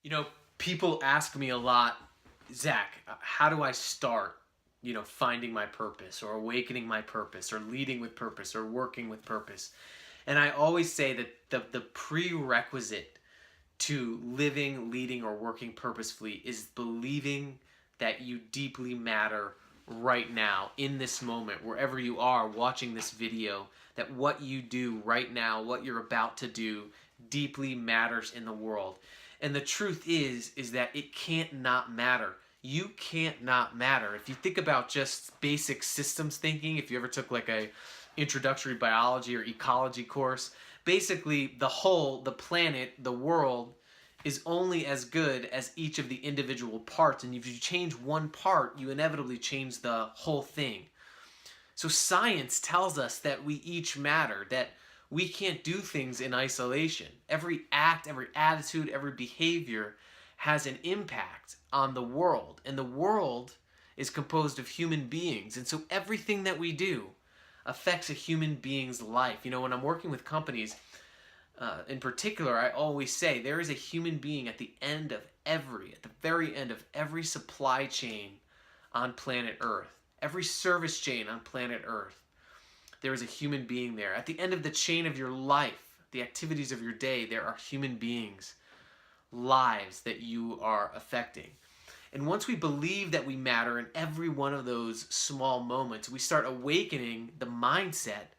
You know, people ask me a lot, Zach, how do I start, finding my purpose or awakening my purpose or leading with purpose or working with purpose? And I always say that the prerequisite to living, leading, or working purposefully is believing that you deeply matter right now, in this moment, wherever you are watching this video, that what you do right now, what you're about to do, deeply matters in the world. And the truth is that it can't not matter. You can't not matter. If you think about just basic systems thinking, if you ever took like a introductory biology or ecology course, basically the planet, the world is only as good as each of the individual parts. And if you change one part, you inevitably change the whole thing. So science tells us that we each matter, that we can't do things in isolation. Every act, every attitude, every behavior has an impact on the world. And the world is composed of human beings. And so everything that we do affects a human being's life. You know, when I'm working with companies, in particular, I always say there is a human being at the very end of every supply chain on planet Earth, every service chain on planet Earth. There is a human being there. At the end of the chain of your life, the activities of your day, there are human beings, lives that you are affecting. And once we believe that we matter in every one of those small moments, we start awakening the mindset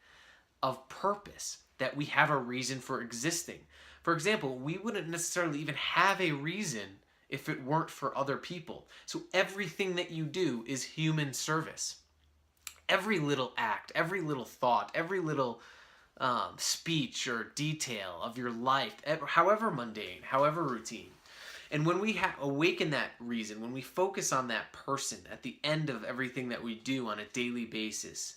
of purpose, that we have a reason for existing. For example, we wouldn't necessarily even have a reason if it weren't for other people. So everything that you do is human service. Every little act, every little thought, every little speech or detail of your life, however mundane, however routine. And when we awaken that reason, when we focus on that person at the end of everything that we do on a daily basis,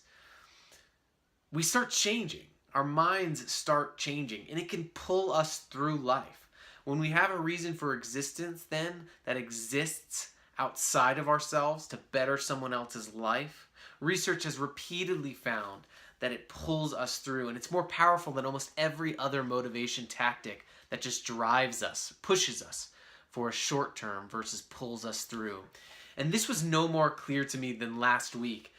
we start changing. Our minds start changing, and it can pull us through life. When we have a reason for existence, then, that exists outside of ourselves to better someone else's life, research has repeatedly found that it pulls us through, and it's more powerful than almost every other motivation tactic that just drives us, pushes us for a short term versus pulls us through. And this was no more clear to me than last week.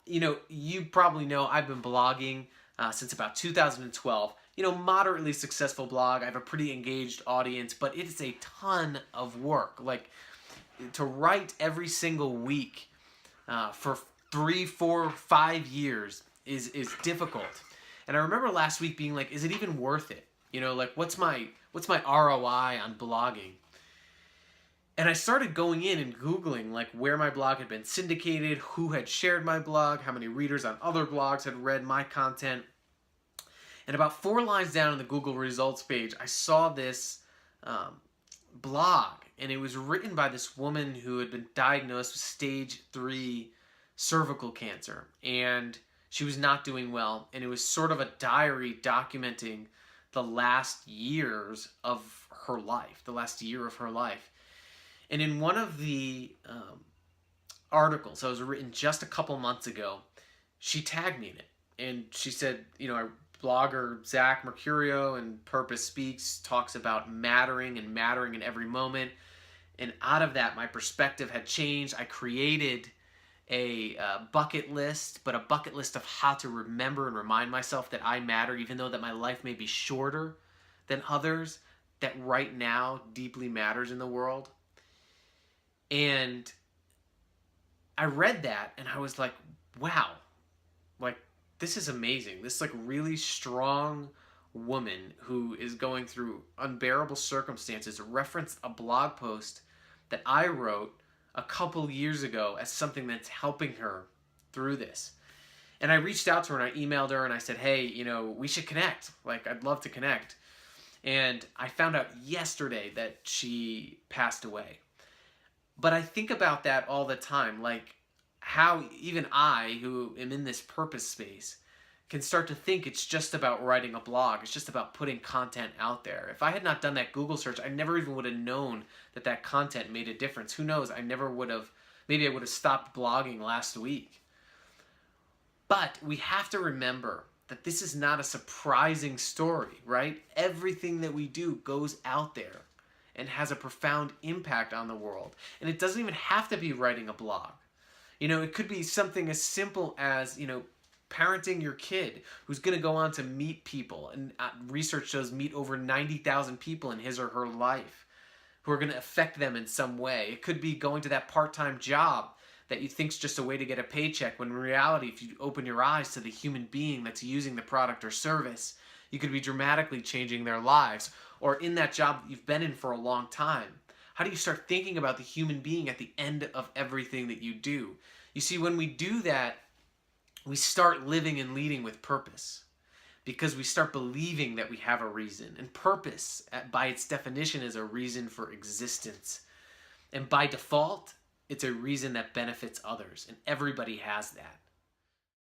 You know, you probably know I've been blogging since about 2012. You know, moderately successful blog. I have a pretty engaged audience, but it is a ton of work. Like, to write every single week for 3, 4, 5 years is difficult. And I remember last week being like, is it even worth it? You know, like, what's my ROI on blogging? And I started going in and Googling like where my blog had been syndicated, who had shared my blog, how many readers on other blogs had read my content. And about 4 lines down on the Google results page, I saw this blog, and it was written by this woman who had been diagnosed with stage 3 cervical cancer, and she was not doing well, and it was sort of a diary documenting the last years of her life, the last year of her life. And in one of the articles that was written just a couple months ago, she tagged me in it. And she said, you know, our blogger Zach Mercurio and Purpose Speaks talks about mattering and mattering in every moment. And out of that, my perspective had changed. I created a bucket list, but a bucket list of how to remember and remind myself that I matter, even though that my life may be shorter than others, that right now deeply matters in the world. And I read that and I was like, wow, like, this is amazing. This like really strong woman who is going through unbearable circumstances referenced a blog post that I wrote a couple years ago as something that's helping her through this. And I reached out to her and I emailed her and I said, hey, you know, we should connect. Like, I'd love to connect. And I found out yesterday that she passed away. But I think about that all the time, like how even I, who am in this purpose space, can start to think it's just about writing a blog. It's just about putting content out there. If I had not done that Google search, I never even would have known that that content made a difference. Who knows? I never would have, maybe I would have stopped blogging last week. But we have to remember that this is not a surprising story, right? Everything that we do goes out there. and has a profound impact on the world. And it doesn't even have to be writing a blog. It could be something as simple as, parenting your kid who's going to go on to meet people. And research shows meet over 90,000 people in his or her life who are going to affect them in some way. It could be going to that part-time job that you think's just a way to get a paycheck, when in reality, if you open your eyes to the human being that's using the product or service, you could be dramatically changing their lives. Or in that job that you've been in for a long time, how do you start thinking about the human being at the end of everything that you do? You see, when we do that, we start living and leading with purpose, because we start believing that we have a reason. And purpose, by its definition, is a reason for existence. And by default, it's a reason that benefits others. And everybody has that.